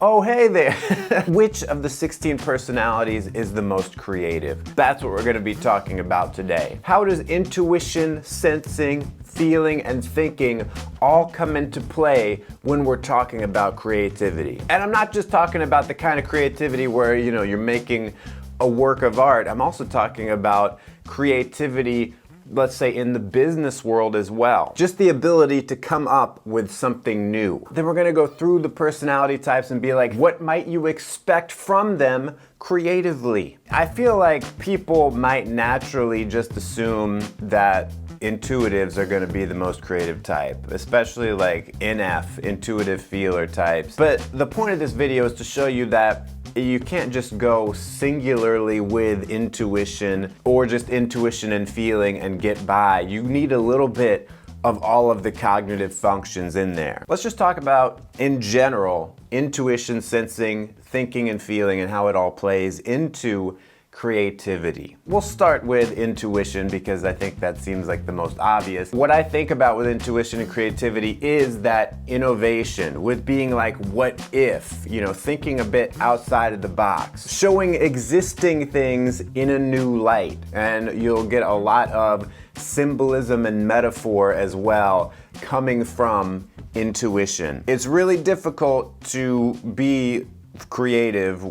Oh, hey there. Which of the 16 personalities is the most creative? That's what we're going to be talking about today. How does intuition, sensing, feeling, and thinking all come into play when we're talking about creativity? And I'm not just talking about the kind of creativity where, you're making a work of art. I'm also talking about creativity, let's say, in the business world as well. Just the ability to come up with something new. Then we're gonna go through the personality types and be like, what might you expect from them creatively? I feel like people might naturally just assume that intuitives are going to be the most creative type, especially like NF, intuitive feeler types. But the point of this video is to show you that you can't just go singularly with intuition or just intuition and feeling and get by. You need a little bit of all of the cognitive functions in there. Let's just talk about, in general, intuition, sensing, thinking, and feeling, and how it all plays into creativity. We'll start with intuition because I think that seems like the most obvious. What I think about with intuition and creativity is that innovation, with being like, what if, thinking a bit outside of the box, showing existing things in a new light. And you'll get a lot of symbolism and metaphor as well coming from intuition. It's really difficult to be creative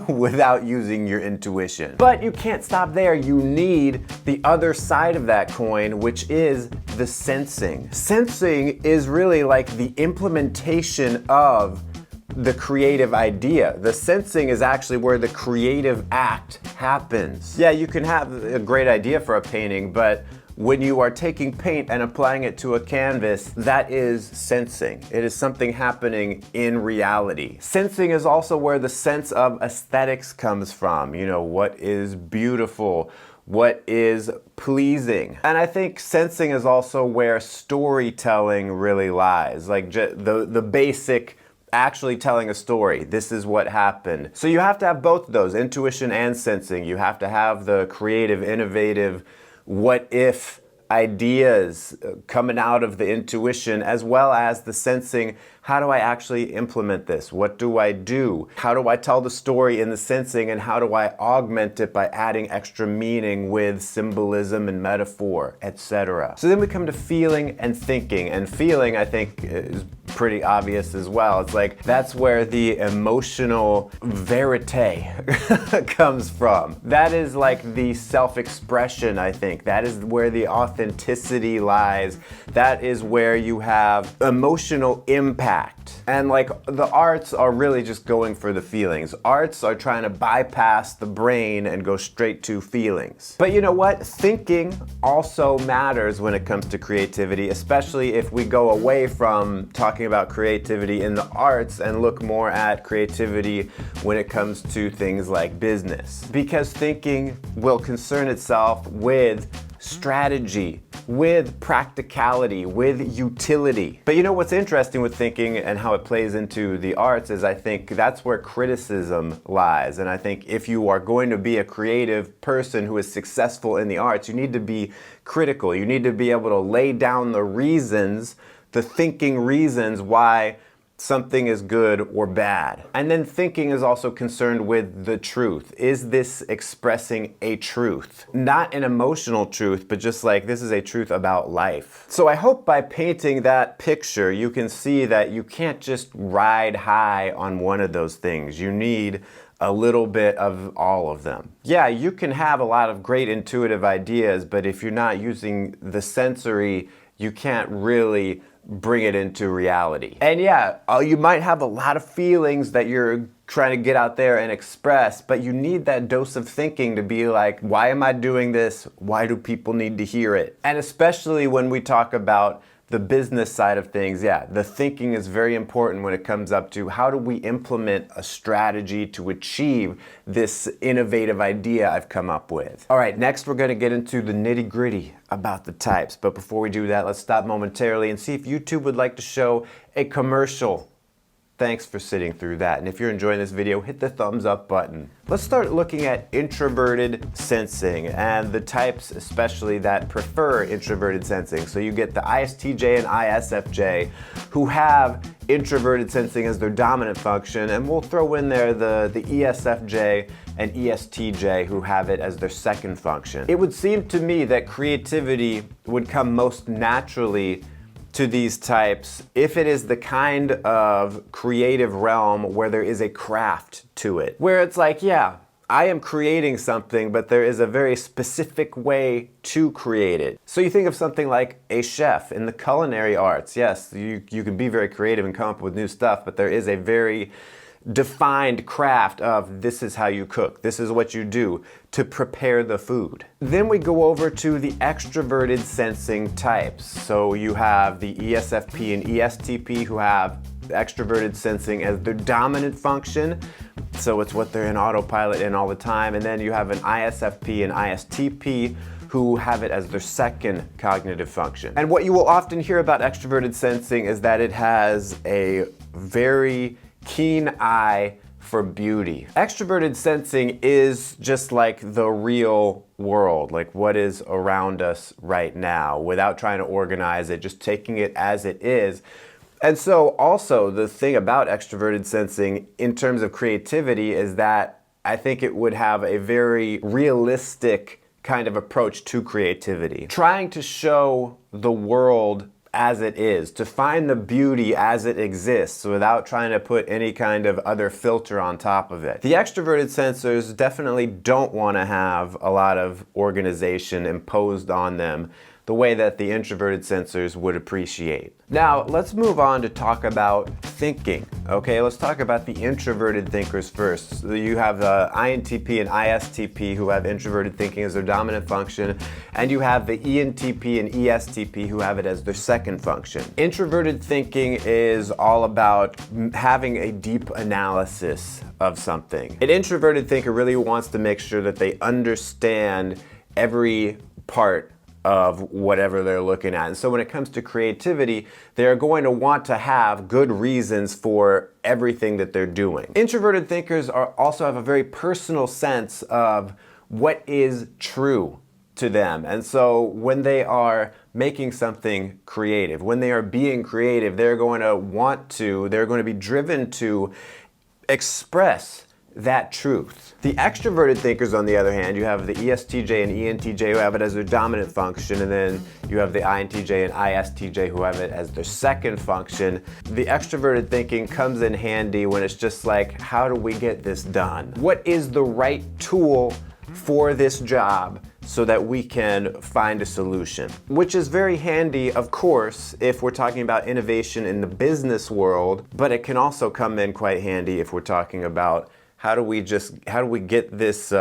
without using your intuition. But you can't stop there. You need the other side of that coin, which is the sensing. Sensing is really like the implementation of the creative idea. The sensing is actually where the creative act happens. Yeah, you can have a great idea for a painting, but when you are taking paint and applying it to a canvas, that is sensing. It is something happening in reality. Sensing is also where the sense of aesthetics comes from. What is beautiful, what is pleasing. And I think sensing is also where storytelling really lies. Like the basic actually telling a story. This is what happened. So you have to have both of those, intuition and sensing. You have to have the creative, innovative, what if ideas coming out of the intuition, as well as the sensing. How do I actually implement this? What do I do? How do I tell the story in the sensing, and how do I augment it by adding extra meaning with symbolism and metaphor, etc. So then we come to feeling and thinking, and feeling, I think, is pretty obvious as well. It's like that's where the emotional verite comes from. That is like the self-expression, I think. That is where the authenticity lies. That is where you have emotional impact. And like the arts are really just going for the feelings. Arts are trying to bypass the brain and go straight to feelings. But you know what? Thinking also matters when it comes to creativity, especially if we go away from talking about creativity in the arts and look more at creativity when it comes to things like business. Because thinking will concern itself with strategy, with practicality, with utility. But what's interesting with thinking and how it plays into the arts is I think that's where criticism lies. And I think if you are going to be a creative person who is successful in the arts, you need to be critical. You need to be able to lay down the reasons, the thinking reasons why something is good or bad. And then thinking is also concerned with the truth. Is this expressing a truth? Not an emotional truth, but just like this is a truth about life. So I hope by painting that picture, you can see that you can't just ride high on one of those things. You need a little bit of all of them. Yeah, you can have a lot of great intuitive ideas, but if you're not using the sensory, you can't really bring it into reality. And yeah, you might have a lot of feelings that you're trying to get out there and express, but you need that dose of thinking to be like, why am I doing this? Why do people need to hear it? And especially when we talk about the business side of things, yeah, the thinking is very important when it comes up to how do we implement a strategy to achieve this innovative idea I've come up with. All right, next we're gonna get into the nitty-gritty about the types. But before we do that, let's stop momentarily and see if YouTube would like to show a commercial Thanks for sitting through that. And if you're enjoying this video, hit the thumbs up button. Let's start looking at introverted sensing and the types especially that prefer introverted sensing. So you get the ISTJ and ISFJ who have introverted sensing as their dominant function, and we'll throw in there the ESFJ and ESTJ who have it as their second function. It would seem to me that creativity would come most naturally to these types if it is the kind of creative realm where there is a craft to it. Where it's like, yeah, I am creating something, but there is a very specific way to create it. So you think of something like a chef in the culinary arts. Yes, you can be very creative and come up with new stuff, but there is a very defined craft of this is how you cook, this is what you do to prepare the food. Then we go over to the extroverted sensing types. So you have the ESFP and ESTP who have extroverted sensing as their dominant function. So it's what they're in autopilot in all the time. And then you have an ISFP and ISTP who have it as their second cognitive function. And what you will often hear about extroverted sensing is that it has a very keen eye for beauty. Extroverted sensing is just like the real world, like what is around us right now, without trying to organize it, just taking it as it is. And so also the thing about extroverted sensing in terms of creativity is that I think it would have a very realistic kind of approach to creativity. Trying to show the world as it is, to find the beauty as it exists without trying to put any kind of other filter on top of it. The extroverted sensors definitely don't want to have a lot of organization imposed on them the way that the introverted sensors would appreciate. Now, let's move on to talk about thinking. Okay, let's talk about the introverted thinkers first. So you have the INTP and ISTP who have introverted thinking as their dominant function, and you have the ENTP and ESTP who have it as their second function. Introverted thinking is all about having a deep analysis of something. An introverted thinker really wants to make sure that they understand every part of whatever they're looking at. And so when it comes to creativity, they're going to want to have good reasons for everything that they're doing. Introverted thinkers also have a very personal sense of what is true to them. And so when they are making something creative, when they are being creative, they're going to be driven to express that truth. The extroverted thinkers, on the other hand, you have the ESTJ and ENTJ who have it as their dominant function, and then you have the INTJ and ISTJ who have it as their second function. The extroverted thinking comes in handy when it's just like, how do we get this done? What is the right tool for this job so that we can find a solution? Which is very handy, of course, if we're talking about innovation in the business world, but it can also come in quite handy if we're talking about how do we get this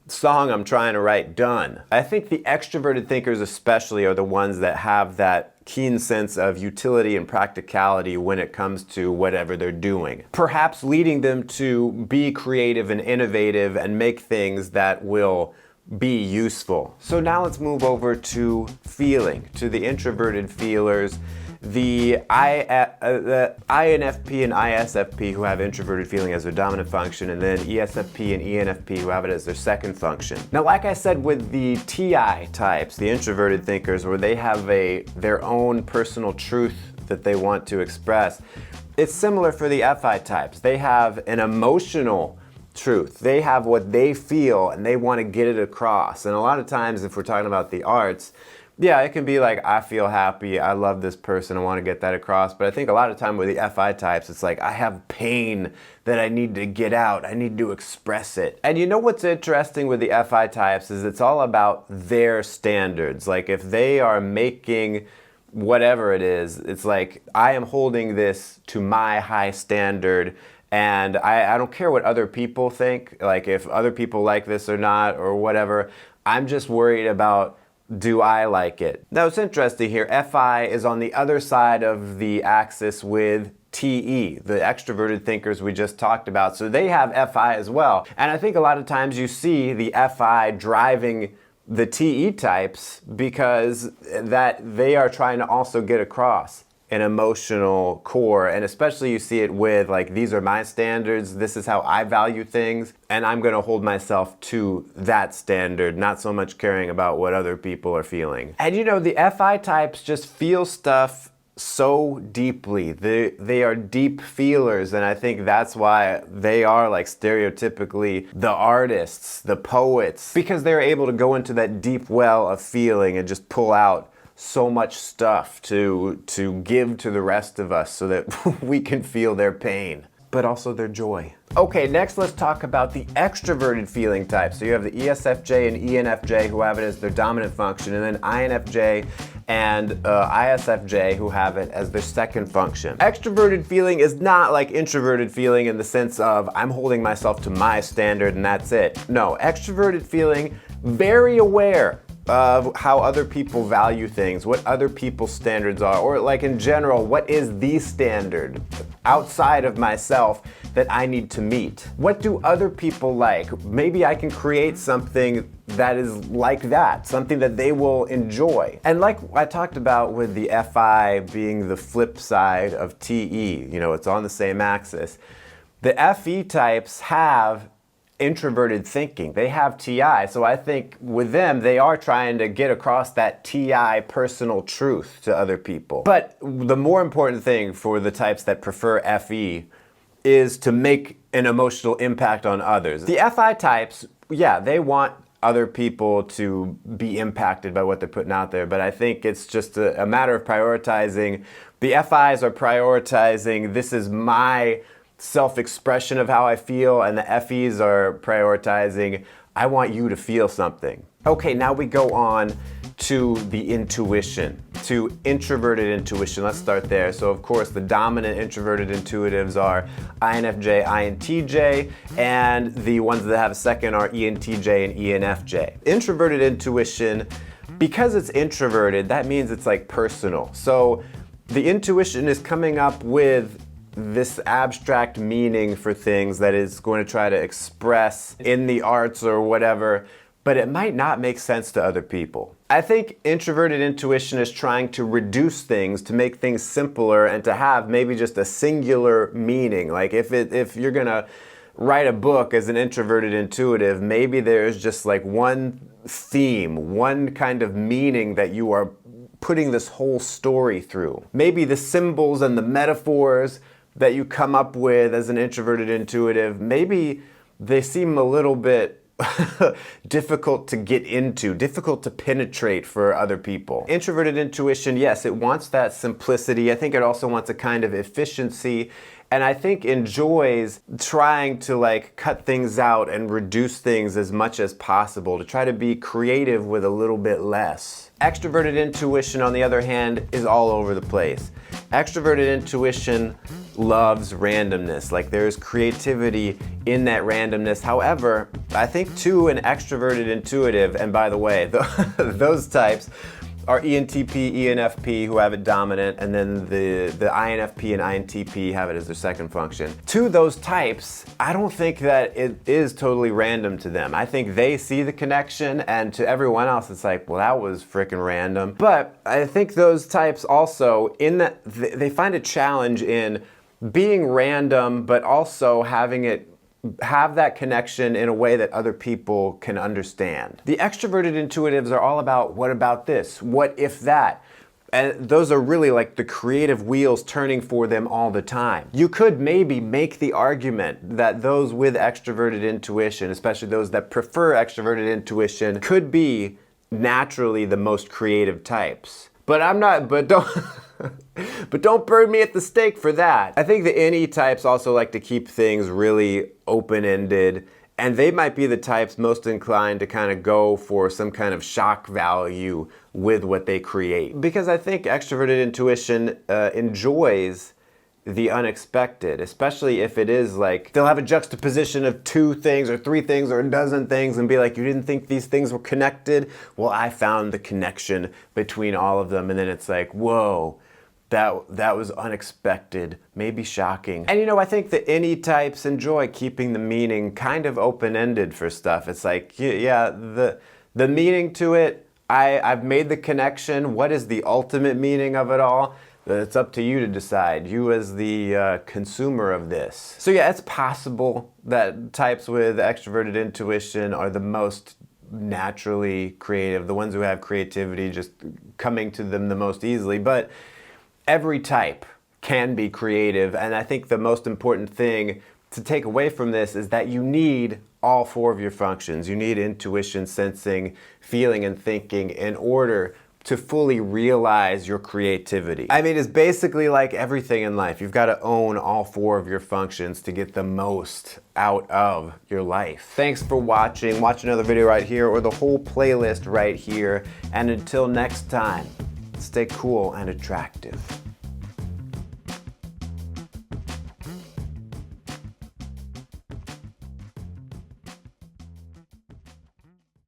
song I'm trying to write done? I think the extroverted thinkers especially are the ones that have that keen sense of utility and practicality when it comes to whatever they're doing. Perhaps leading them to be creative and innovative and make things that will be useful. So now let's move over to feeling, to the introverted feelers. The INFP and ISFP who have introverted feeling as their dominant function, and then ESFP and ENFP who have it as their second function. Now, like I said with the TI types, the introverted thinkers, where they have their own personal truth that they want to express, it's similar for the FI types. They have an emotional truth. They have what they feel and they want to get it across. And a lot of times, if we're talking about the arts, yeah, it can be like, I feel happy, I love this person, I want to get that across. But I think a lot of time with the FI types, it's like, I have pain that I need to get out, I need to express it. And you know what's interesting with the FI types is it's all about their standards. Like if they are making whatever it is, it's like, I am holding this to my high standard, and I don't care what other people think, like if other people like this or not or whatever, I'm just worried about, do I like it? Now it's interesting here, FI is on the other side of the axis with TE, the extroverted thinkers we just talked about. So they have FI as well. And I think a lot of times you see the FI driving the TE types because that they are trying to also get across an emotional core, and especially you see it with like, these are my standards, this is how I value things, and I'm gonna hold myself to that standard, not so much caring about what other people are feeling. And you know, the FI types just feel stuff so deeply. They are deep feelers, and I think that's why they are like stereotypically the artists, the poets, because they're able to go into that deep well of feeling and just pull out so much stuff to give to the rest of us so that we can feel their pain, but also their joy. Okay, next let's talk about the extroverted feeling type. So you have the ESFJ and ENFJ who have it as their dominant function, and then INFJ and ISFJ who have it as their second function. Extroverted feeling is not like introverted feeling in the sense of I'm holding myself to my standard and that's it. No, extroverted feeling, very aware of how other people value things, what other people's standards are, or like in general, what is the standard outside of myself that I need to meet? What do other people like? Maybe I can create something that is like that, something that they will enjoy. And like I talked about with the FI being the flip side of TE, you know, it's on the same axis. The FE types have introverted thinking. They have TI, so I think with them, they are trying to get across that TI personal truth to other people. But the more important thing for the types that prefer FE is to make an emotional impact on others. The FI types, yeah, they want other people to be impacted by what they're putting out there, but I think it's just a matter of prioritizing. The FIs are prioritizing, this is my self-expression of how I feel, and the FEs are prioritizing, I want you to feel something. Okay, now we go on to the intuition, to introverted intuition. Let's start there. So of course the dominant introverted intuitives are INFJ, INTJ, and the ones that have a second are ENTJ and ENFJ. Introverted intuition, because it's introverted, that means it's like personal. So the intuition is coming up with this abstract meaning for things that is going to try to express in the arts or whatever, but it might not make sense to other people. I think introverted intuition is trying to reduce things, to make things simpler, and to have maybe just a singular meaning. Like if you're gonna write a book as an introverted intuitive, maybe there's just like one theme, one kind of meaning that you are putting this whole story through. Maybe the symbols and the metaphors that you come up with as an introverted intuitive, maybe they seem a little bit difficult to get into, difficult to penetrate for other people. Introverted intuition, yes, it wants that simplicity. I think it also wants a kind of efficiency, and I think enjoys trying to like cut things out and reduce things as much as possible, to try to be creative with a little bit less. Extroverted intuition, on the other hand, is all over the place. Extroverted intuition loves randomness, like there's creativity in that randomness. However, I think too an extroverted intuitive, and by the way, those types are ENTP, ENFP who have it dominant, and then the INFP and INTP have it as their second function. To those types, I don't think that it is totally random to them. I think they see the connection, and to everyone else it's like, well, that was freaking random. But I think those types also, in that they find a challenge in being random, but also have that connection in a way that other people can understand. The extroverted intuitives are all about, what about this? What if that? And those are really like the creative wheels turning for them all the time. You could maybe make the argument that those with extroverted intuition, especially those that prefer extroverted intuition, could be naturally the most creative types. But don't burn me at the stake for that. I think the NE types also like to keep things really open-ended, and they might be the types most inclined to kind of go for some kind of shock value with what they create. Because I think extroverted intuition enjoys the unexpected, especially if it is like, they'll have a juxtaposition of 2 things or 3 things or a dozen things and be like, you didn't think these things were connected? Well, I found the connection between all of them, and then it's like, whoa, that was unexpected, maybe shocking. And you know, I think the NE types enjoy keeping the meaning kind of open-ended for stuff. It's like, yeah, the meaning to it, I've made the connection. What is the ultimate meaning of it all? It's up to you to decide, you as the consumer of this. So yeah, it's possible that types with extroverted intuition are the most naturally creative, the ones who have creativity just coming to them the most easily, but every type can be creative, and I think the most important thing to take away from this is that you need all four of your functions. You need intuition, sensing, feeling, and thinking in order to fully realize your creativity. I mean, it's basically like everything in life. You've got to own all four of your functions to get the most out of your life. Thanks for watching. Watch another video right here or the whole playlist right here. And until next time, stay cool and attractive.